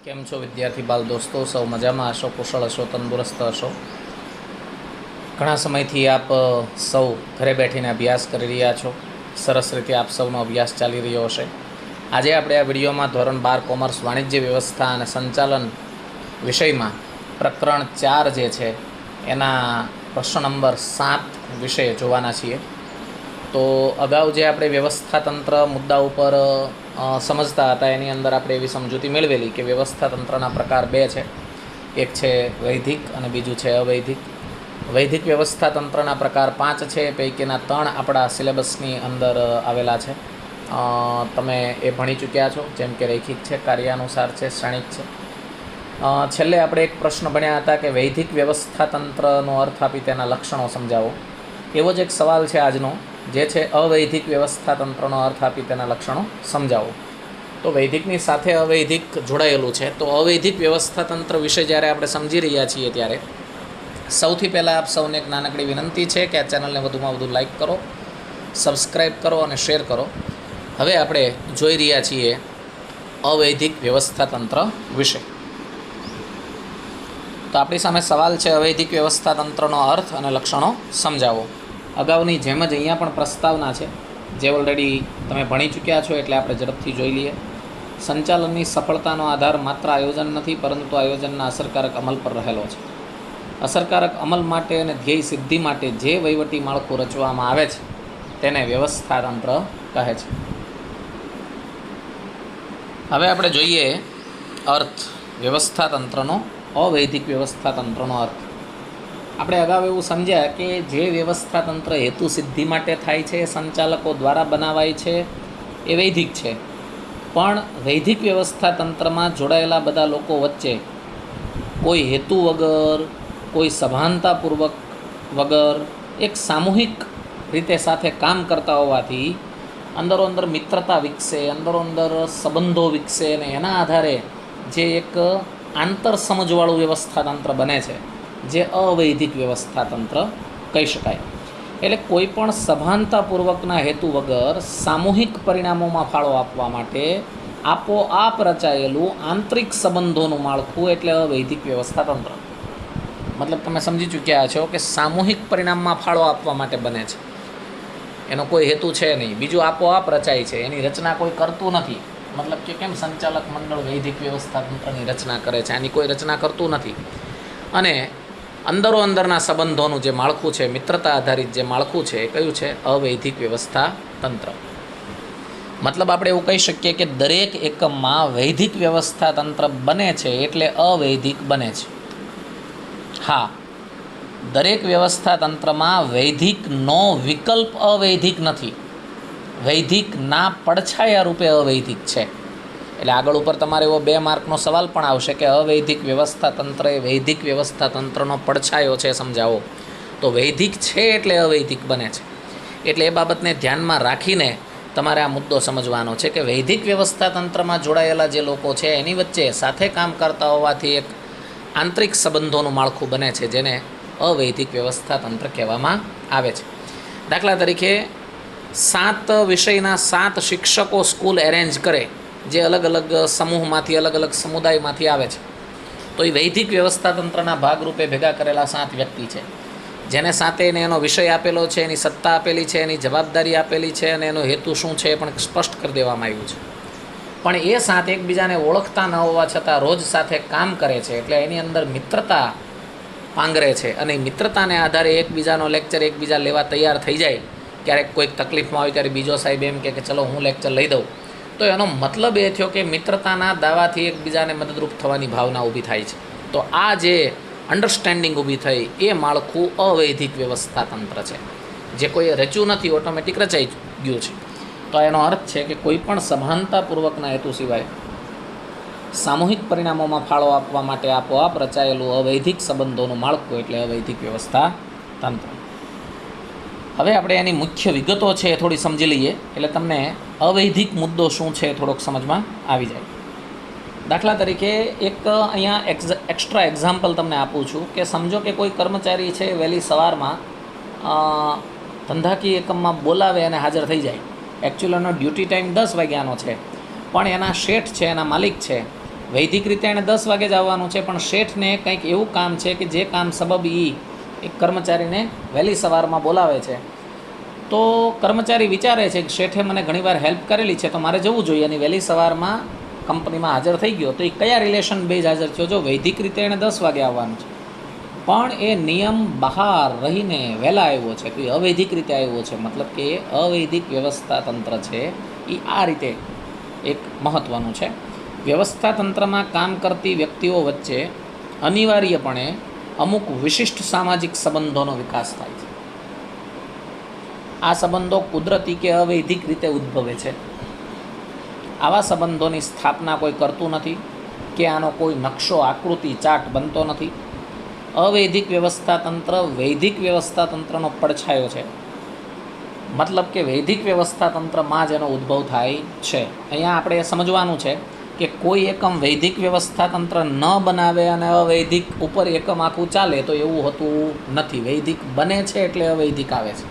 કેમ છો વિદ્યાર્થી બાલ દોસ્તો? સૌ મજામાં હશો, કુશળ હશો, તંદુરસ્ત હશો. ઘણા સમયથી આપ સૌ ઘરે બેઠીને અભ્યાસ કરી રહ્યા છો. સરસ રીતે આપ સૌનો અભ્યાસ ચાલી રહ્યો હશે. આજે આપણે આ વિડીયોમાં ધોરણ 12 કોમર્સ વાણિજ્ય વ્યવસ્થા અને સંચાલન વિષયમાં પ્રકરણ 4 જે છે એના પ્રશ્ન નંબર 7 વિષય જોવાના છીએ. તો અગાઉ જે આપણે વ્યવસ્થાતંત્ર મુદ્દા ઉપર સમજતા હતા એની અંદર આપણે એવી સમજૂતી મેળવેલી કે વ્યવસ્થાતંત્રના પ્રકાર 2 છે. એક છે વૈધિક અને બીજું છે અવૈધિક. વૈધિક વ્યવસ્થાતંત્રના પ્રકાર 5 છે, પૈકીના 3 આપણા સિલેબસની અંદર આવેલા છે. તમે એ ભણી ચૂક્યા છો, જેમ કે રૈખિક છે, કાર્યાનુસાર છે, શ્રેણિક છે. છેલ્લે આપણે એક પ્રશ્ન ભણ્યા હતા કે વૈધિક વ્યવસ્થાતંત્રનો અર્થ આપી તેના લક્ષણો સમજાવો. એવો જ એક સવાલ છે આજનો, જે છે અવૈધિક વ્યવસ્થાતંત્રનો અર્થ આપી તેના લક્ષણો સમજાવો. તો વૈધિકની સાથે અવૈધિક જોડાયેલું છે. તો અવૈધિક વ્યવસ્થાતંત્ર વિશે જ્યારે આપણે સમજી રહ્યા છીએ ત્યારે સૌથી પહેલાં આપ સૌને એક નાનકડી વિનંતી છે કે આ ચેનલને વધુમાં વધુ લાઇક કરો, સબસ્ક્રાઈબ કરો અને શેર કરો. હવે આપણે જોઈ રહ્યા છીએ અવૈધિક વ્યવસ્થાતંત્ર વિશે. તો આપણી સામે સવાલ છે અવૈધિક વ્યવસ્થાતંત્રનો અર્થ અને લક્ષણો સમજાવો. અગાઉની જેમ જ અહીંયા પણ પ્રસ્તાવના છે, જે ઓલરેડી તમે ભણી ચૂક્યા છો, એટલે આપણે ઝડપથી જોઈ લઈએ. સંચાલનની સફળતાનો આધાર માત્ર આયોજન નથી, પરંતુ આયોજનના અસરકારક અમલ પર રહેલો છે. અસરકારક અમલ માટે અને ધ્યેય સિદ્ધિ માટે જે વહીવટી માળખું રચવામાં આવે છે તેને વ્યવસ્થાતંત્ર કહે છે. હવે આપણે જોઈએ અર્થ વ્યવસ્થાતંત્રનો, અવૈધિક વ્યવસ્થાતંત્રનો અર્થ. આપણે અગાઉ એવું સમજ્યા કે જે વ્યવસ્થાતંત્ર હેતુ સિદ્ધિ માટે થાય છે, સંચાલકો દ્વારા બનાવાય છે, એ વૈધિક છે. પણ વૈધિક વ્યવસ્થાતંત્રમાં જોડાયેલા બધા લોકો વચ્ચે કોઈ હેતુ વગર, કોઈ સભાનતાપૂર્વક વગર એક સામૂહિક રીતે સાથે કામ કરતા હોવાથી અંદરોઅંદર મિત્રતા વિકસે, અંદરોઅંદર સંબંધો વિકસે, અને એના આધારે જે એક આંતર સમજવાળું વ્યવસ્થાતંત્ર બને છે, જે અવૈધિક વ્યવસ્થાતંત્ર કહી શકાય. એટલે કોઈ પણ સભાનતાપૂર્વકના હેતુ વગર સામૂહિક પરિણામોમાં ફાળો આપવા માટે આપોઆપ રચાયેલું આંતરિક સંબંધોનું માળખું એટલે અવૈધિક વ્યવસ્થાતંત્ર. મતલબ તમે સમજી ચૂક્યા છો કે સામૂહિક પરિણામમાં ફાળો આપવા માટે બને છે, એનો કોઈ હેતુ છે નહીં. બીજું આપોઆપ રચાય છે, એની રચના કોઈ કરતું નથી. મતલબ કે કેમ સંચાલક મંડળ વૈધિક વ્યવસ્થાતંત્રની રચના કરે છે, આની કોઈ રચના કરતું નથી. અને અંદરોઅંદરના સંબંધોનું જે માળખું છે, મિત્રતા આધારિત જે માળખું છે, એ કયું છે? અવૈધિક વ્યવસ્થાતંત્ર. મતલબ આપણે એવું કહી શકીએ કે દરેક એકમમાં વૈધિક વ્યવસ્થાતંત્ર બને છે એટલે અવૈધિક બને છે. હા, દરેક વ્યવસ્થાતંત્રમાં વૈધિકનો વિકલ્પ અવૈધિક નથી, વૈધિકના પડછાયા રૂપે અવૈધિક છે. એટલે આગળ ઉપર તમારે એવો 2 માર્કનો સવાલ પણ આવશે કે અવૈધિક વ્યવસ્થાતંત્ર એ વૈધિક વ્યવસ્થાતંત્રનો પડછાયો છે, સમજાવો. તો વૈધિક છે એટલે અવૈધિક બને છે. એટલે એ બાબતને ધ્યાનમાં રાખીને તમારે આ મુદ્દો સમજવાનો છે કે વૈધિક વ્યવસ્થાતંત્રમાં જોડાયેલા જે લોકો છે એની વચ્ચે સાથે કામ કરતા હોવાથી એક આંતરિક સંબંધોનું માળખું બને છે, જેને અવૈધિક વ્યવસ્થાતંત્ર કહેવામાં આવે છે. દાખલા તરીકે 7 વિષયના 7 શિક્ષકો સ્કૂલ એરેન્જ કરે, જે અલગ અલગ સમૂહમાંથી, અલગ અલગ સમુદાયમાંથી આવે છે. તો એ વૈધિક વ્યવસ્થાતંત્રના ભાગરૂપે ભેગા કરેલા 7 વ્યક્તિ છે, જેને સાથે એને એનો વિષય આપેલો છે, એની સત્તા આપેલી છે, એની જવાબદારી આપેલી છે, અને એનો હેતુ શું છે એ પણ સ્પષ્ટ કરી દેવામાં આવ્યું છે. પણ એ 7 એકબીજાને ઓળખતા ન હોવા છતાં રોજ સાથે કામ કરે છે, એટલે એની અંદર મિત્રતા પાંગરે છે. અને મિત્રતાને આધારે એકબીજાનો લેક્ચર એકબીજા લેવા તૈયાર થઈ જાય. ક્યારેક કોઈક તકલીફમાં આવે ત્યારે બીજો સાહેબ એમ કે ચલો હું લેક્ચર લઈ દઉં. તો એનો મતલબ એ થયો કે મિત્રતાના દાવાથી એકબીજાને મદદરૂપ થવાની ભાવના ઊભી થાય છે. તો આ જે અન્ડરસ્ટેન્ડિંગ ઊભી થઈ, એ માળખું અવૈધિક વ્યવસ્થાતંત્ર છે, જે કોઈ રચ્યું નથી, ઓટોમેટિક રચાઈ ગયું છે. તો એનો અર્થ છે કે કોઈ પણ સભાનતાપૂર્વકના હેતુ સિવાય સામૂહિક પરિણામોમાં ફાળો આપવા માટે આપોઆપ રચાયેલું અવૈધિક સંબંધોનું માળખું એટલે અવૈધિક વ્યવસ્થાતંત્ર. હવે આપણે એની મુખ્ય વિગતો છે એ થોડી સમજી લઈએ, એટલે તમને અવૈધિક મુદ્દો શું છે એ થોડોક સમજમાં આવી જાય. દાખલા તરીકે એક અહીંયા એક્સ્ટ્રા એક્ઝામ્પલ તમને આપું છું કે સમજો કે કોઈ કર્મચારી છે વહેલી સવારમાં ધંધાકીય એકમમાં બોલાવે અને હાજર થઈ જાય. એકચ્યુઅલી એનો ડ્યુટી ટાઈમ 10 વાગ્યાનો છે, પણ એના શેઠ છે, એના માલિક છે, વૈદિક રીતે એણે 10 વાગે જ આવવાનું છે, પણ શેઠને કંઈક એવું કામ છે કે જે કામ સબબ એક કર્મચારીને વહેલી સવારમાં બોલાવે છે. તો કર્મચારી વિચારે છે કે શેઠે મને ઘણીવાર હેલ્પ કરેલી છે, તો મારે જવું જોઈએ, અને વહેલી સવારમાં કંપનીમાં હાજર થઈ ગયો. તો એ કયા રિલેશન બેઝ હાજર થયો? જો વૈદિક રીતે એણે 10 વાગે આવવાનું છે, પણ એ નિયમ બહાર રહીને વહેલા આવ્યો છે, તો એ અવૈધિક રીતે આવ્યો છે. મતલબ કે એ અવૈધિક વ્યવસ્થા તંત્ર છે. એ આ રીતે એક મહત્ત્વનું છે. વ્યવસ્થા તંત્રમાં કામ કરતી વ્યક્તિઓ વચ્ચે અનિવાર્યપણે અમુક વિશિષ્ટ સામાજિક સંબંધોનો વિકાસ થાય છે. આ સંબંધો કુદરતી કે અવૈધિક રીતે ઉદ્ભવે છે. આવા સંબંધોની સ્થાપના કોઈ કરતું નથી કે આનો કોઈ નકશો, આકૃતિ, ચાર્ટ બનતો નથી. અવૈધિક વ્યવસ્થા તંત્ર વૈદિક વ્યવસ્થા તંત્રનો પડછાયો છે. મતલબ કે વૈદિક વ્યવસ્થા તંત્રમાં જ એનો ઉદ્ભવ થાય છે. અહીંયા આપણે સમજવાનું છે કે કોઈ એકમ વૈદિક વ્યવસ્થા તંત્ર ન બનાવે અને અવૈધિક ઉપર એકમ આખું ચાલે, તો એવું હોતું નથી. વૈદિક બને છે એટલે અવૈધિક આવે છે.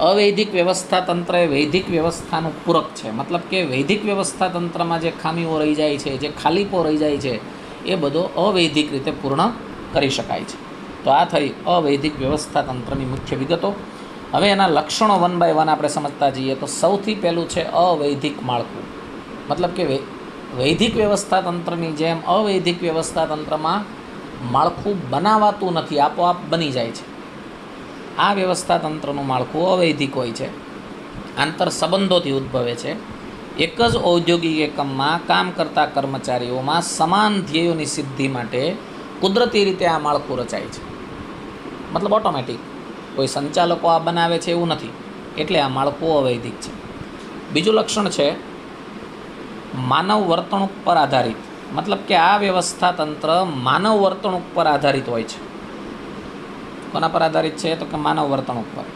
અવૈધિક વ્યવસ્થા તંત્ર એ વૈદિક વ્યવસ્થાનું પૂરક છે. મતલબ કે વૈદિક વ્યવસ્થા તંત્રમાં જે ખામીઓ રહી જાય છે, જે ખાલીપો રહી જાય છે, એ બધો અવૈધિક રીતે પૂર્ણ કરી શકાય છે. તો આ થઈ અવૈધિક વ્યવસ્થા તંત્રની મુખ્ય વિગતો. હવે એના લક્ષણો 1 બાય 1 આપણે સમજતા જઈએ. તો સૌથી પહેલું છે અવૈધિક માળખું. મતલબ કે વૈદિક વ્યવસ્થા તંત્રની જેમ અવૈધિક વ્યવસ્થા તંત્રમાં માળખું બનાવાતું નથી, આપોઆપ બની જાય છે. આ વ્યવસ્થા તંત્રનું માળખું અવૈધિક હોય છે, આંતર સંબંધોથી ઉદ્ભવે છે. એક જ ઔદ્યોગિક એકમમાં કામ કરતા કર્મચારીઓમાં સમાન ધ્યેયોની સિદ્ધિ માટે કુદરતી રીતે આ માળખું રચાય છે. મતલબ ઓટોમેટિક, કોઈ સંચાલકો આ બનાવે છે એવું નથી. એટલે આ માળખું અવૈધિક છે. બીજું લક્ષણ છે માનવ વર્તણૂક પર આધારિત. મતલબ કે આ વ્યવસ્થા તંત્ર માનવ વર્તણૂક પર આધારિત હોય છે. કોના પર આધારિત છે? તો કે માનવ વર્તણૂક પર.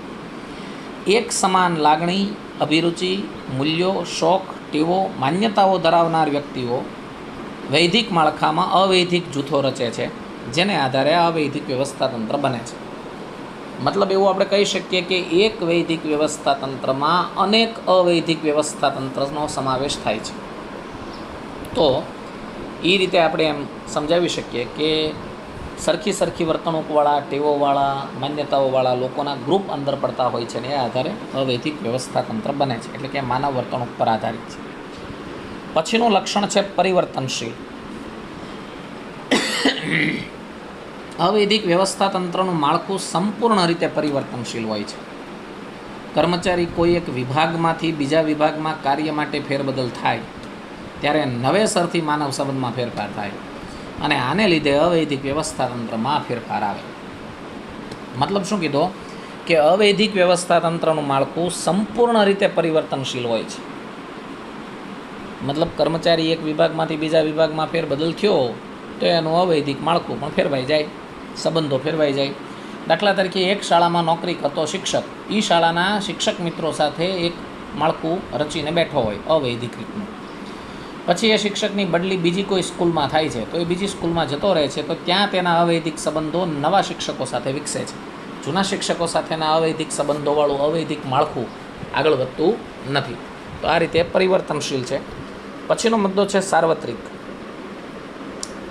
એક સમાન લાગણી, અભિરુચિ, મૂલ્યો, શોખ, ટેવો, માન્યતાઓ ધરાવનાર વ્યક્તિઓ વૈદિક માળખામાં અવૈધિક જૂથો રચે છે, જેને આધારે અવૈધિક વ્યવસ્થા તંત્ર બને છે. મતલબ એવું આપણે કહી શકીએ કે એક વૈદિક વ્યવસ્થા તંત્રમાં અનેક અવૈધિક વ્યવસ્થા તંત્રનો સમાવેશ થાય છે. તો એ રીતે આપણે એમ સમજાવી શકીએ કે સરખી વર્તણૂકવાળા, ટેવોવાળા, માન્યતાઓવાળા લોકોના ગ્રુપ અંદર પડતા હોય છે, ને એ આધારે અવૈધિક વ્યવસ્થા તંત્ર બને છે. એટલે કે માનવ વર્તણૂક પર આધારિત છે. પછીનું લક્ષણ છે પરિવર્તનશીલ. અવૈધિક વ્યવસ્થા તંત્રનું માળખું સંપૂર્ણ રીતે પરિવર્તનશીલ હોય છે. કર્મચારી કોઈ એક વિભાગમાંથી બીજા વિભાગમાં કાર્ય માટે ફેરબદલ થાય ત્યારે નવેસરથી માનવ સંબંધમાં ફેરફાર થાય, અને આને લીધે અવૈધિક વ્યવસ્થા તંત્રમાં ફેરફાર આવે. મતલબ શું કીધો? કે અવૈધિક વ્યવસ્થા તંત્રનું માળખું સંપૂર્ણ રીતે પરિવર્તનશીલ હોય છે. મતલબ કર્મચારી એક વિભાગમાંથી બીજા વિભાગમાં ફેરબદલ થયો તો એનું અવૈધિક માળખું પણ ફેરવાઈ જાય, સંબંધો ફેરવાઈ જાય. દાખલા તરીકે એક શાળામાં નોકરી કરતો શિક્ષક એ શાળાના શિક્ષક મિત્રો સાથે એક માળખું રચીને બેઠો હોય અવૈધિક રીતનું. પછી એ શિક્ષકની બદલી બીજી કોઈ સ્કૂલમાં થાય છે, તો એ બીજી સ્કૂલમાં જતો રહે છે, તો ત્યાં તેના અવૈધિક સંબંધો નવા શિક્ષકો સાથે વિકસે છે. જૂના શિક્ષકો સાથેના અવૈધિક સંબંધોવાળું અવૈધિક માળખું આગળ વધતું નથી. તો આ રીતે પરિવર્તનશીલ છે. પછીનો મુદ્દો છે સાર્વત્રિક.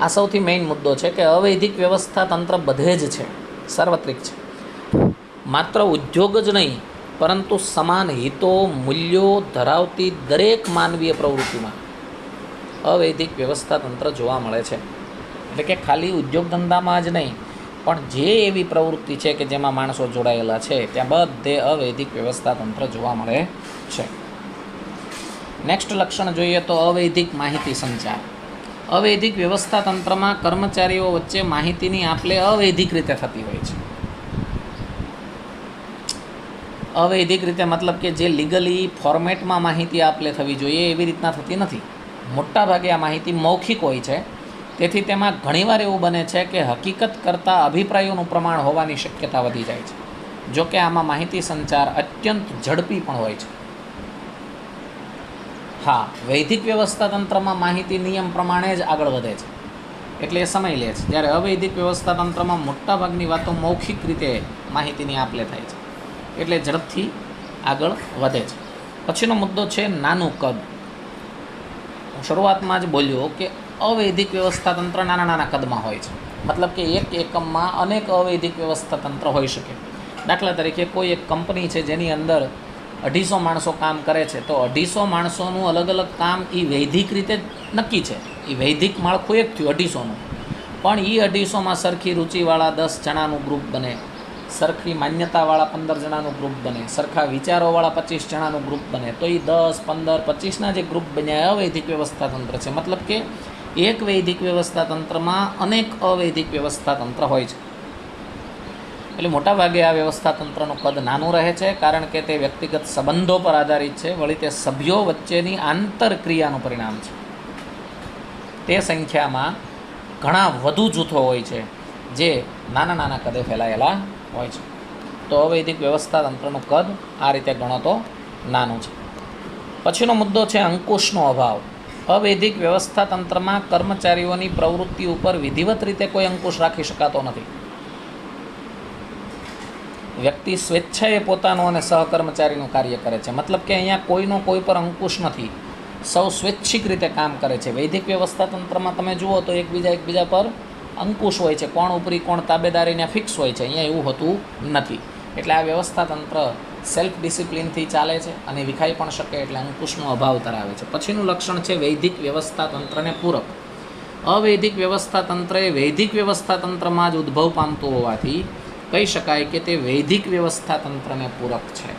આ સૌથી મેઇન મુદ્દો છે કે અવૈધિક વ્યવસ્થા તંત્ર બધે જ છે, સાર્વત્રિક છે. માત્ર ઉદ્યોગ જ નહીં, પરંતુ સમાન હિતો, મૂલ્યો ધરાવતી દરેક માનવીય પ્રવૃત્તિમાં અવૈધિક વ્યવસ્થા તંત્ર જોવા મળે છે. એટલે કે ખાલી ઉદ્યોગ ધંધામાં જ નહીં, પણ જે એવી પ્રવૃત્તિ છે કે જેમાં માણસો જોડાયેલા છે ત્યાં બધે અવૈધિક વ્યવસ્થા તંત્ર જોવા મળે છે. નેક્સ્ટ લક્ષણ જોઈએ તો અવૈધિક માહિતી સંચાર. અવૈધિક વ્યવસ્થા તંત્રમાં કર્મચારીઓ વચ્ચે માહિતીની આપ-લે અવૈધિક રીતે થતી હોય છે. અવૈધિક રીતે મતલબ કે જે લીગલી ફોર્મેટમાં માહિતી આપ-લે થવી જોઈએ એવી રીતના થતી નથી. મોટાભાગે આ માહિતી મૌખિક હોય છે. તેથી તેમાં ઘણીવાર એવું બને છે કે હકીકત કરતાં અભિપ્રાયોનું પ્રમાણ હોવાની શક્યતા વધી જાય છે. જોકે આમાં માહિતી સંચાર અત્યંત ઝડપી પણ હોય છે. હા, વૈદિક વ્યવસ્થા તંત્રમાં માહિતી નિયમ પ્રમાણે જ આગળ વધે છે, એટલે એ સમય લે છે. જ્યારે અવૈધિક વ્યવસ્થા તંત્રમાં મોટાભાગની વાતો મૌખિક રીતે માહિતીની આપ-લે થાય છે, એટલે ઝડપથી આગળ વધે છે. પછીનો મુદ્દો છે નાનું કદ. હું શરૂઆતમાં જ બોલ્યો કે અવૈધિક વ્યવસ્થા તંત્ર નાના નાના કદમાં હોય છે. મતલબ કે એક એકમમાં અનેક અવૈધિક વ્યવસ્થા તંત્ર હોઈ શકે. દાખલા તરીકે કોઈ એક કંપની છે જેની અંદર 250 માણસો કામ કરે છે, તો 250 માણસોનું અલગ અલગ કામ એ વૈધિક રીતે નક્કી છે. એ વૈધિક માળખું એક થયું 250નું, પણ એ 250માં સરખી રુચિવાળા 10 જણાનું ગ્રુપ બને, સરખી માન્યતાવાળા 15 જણાનું ગ્રુપ બને, સરખા વિચારોવાળા 25 જણાનું ગ્રુપ બને. તો એ 10, 15, 25ના જે ગ્રુપ બન્યા અવૈધિક વ્યવસ્થા તંત્ર છે. મતલબ કે એક વૈધિક વ્યવસ્થા તંત્રમાં અનેક અવૈધિક વ્યવસ્થા તંત્ર હોય છે. એટલે મોટાભાગે આ વ્યવસ્થા તંત્રનું કદ નાનું રહે છે, કારણ કે તે વ્યક્તિગત સંબંધો પર આધારિત છે. વળી તે સભ્યો વચ્ચેની આંતરક્રિયાનું પરિણામ છે. તે સંખ્યામાં ઘણા વધુ જૂથો હોય છે જે નાના નાના કદે ફેલાયેલા હોય છે. તો અવૈધિક વ્યવસ્થા તંત્રનું કદ આ રીતે ગણો તો નાનું છે. પછીનો મુદ્દો છે અંકુશનો અભાવ. અવૈધિક વ્યવસ્થા તંત્રમાં કર્મચારીઓની પ્રવૃત્તિ ઉપર વિધિવત રીતે કોઈ અંકુશ રાખી શકાતો નથી. વ્યક્તિ સ્વેચ્છાએ પોતાનું અને સહકર્મચારીનું કાર્ય કરે છે. મતલબ કે અહીંયા કોઈનો કોઈ પર અંકુશ નથી, સૌ સ્વૈચ્છિક રીતે કામ કરે છે. વૈધિક વ્યવસ્થા તંત્રમાં તમે જુઓ તો એકબીજા પર અંકુશ હોય છે, કોણ ઉપરી કોણ તાબેદારીને ફિક્સ હોય છે. અહીંયા એવું હોતું નથી. એટલે આ વ્યવસ્થા તંત્ર સેલ્ફ ડિસિપ્લિનથી ચાલે છે અને વિખાઈ પણ શકે, એટલે અંકુશનો અભાવ ધરાવે છે. પછીનું લક્ષણ છે વૈધિક વ્યવસ્થા તંત્રને પૂરક. અવૈધિક વ્યવસ્થા તંત્ર એ વૈધિક વ્યવસ્થા તંત્રમાં જ ઉદ્ભવ પામતું હોવાથી કહી શકાય કે તે વૈધિક વ્યવસ્થા તંત્રને પૂરક છે.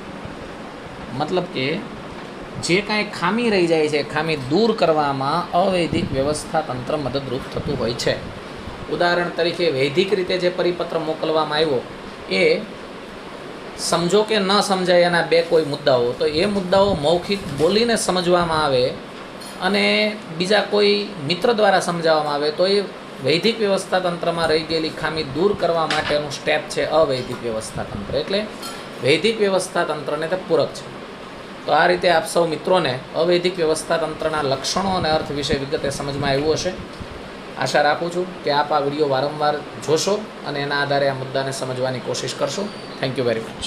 મતલબ કે જે કાંઈ ખામી રહી જાય છે, ખામી દૂર કરવામાં અવૈધિક વ્યવસ્થા તંત્ર મદદરૂપ થતું હોય છે. ઉદાહરણ તરીકે વૈધિક રીતે જે પરિપત્ર મોકલવામાં આવ્યો એ સમજો કે ન સમજાય એના બે કોઈ મુદ્દાઓ, તો એ મુદ્દાઓ મૌખિક બોલીને સમજવામાં આવે અને બીજા કોઈ મિત્ર દ્વારા સમજાવવામાં આવે તો એ વૈધિક વ્યવસ્થા તંત્રમાં રહી ગયેલી ખામી દૂર કરવા માટેનું સ્ટેપ છે અવૈધિક વ્યવસ્થા તંત્ર. એટલે વૈધિક વ્યવસ્થા તંત્રને તે પૂરક છે. તો આ રીતે આપ સૌ મિત્રોને અવૈધિક વ્યવસ્થા તંત્રના લક્ષણો અને અર્થ વિશે વિગતે સમજમાં આવ્યું હશે. આશા રાખું છું કે આપ આ વિડીયો વારંવાર જોશો અને એના આધારે આ મુદ્દાને સમજવાની કોશિશ કરશો. Thank you very much.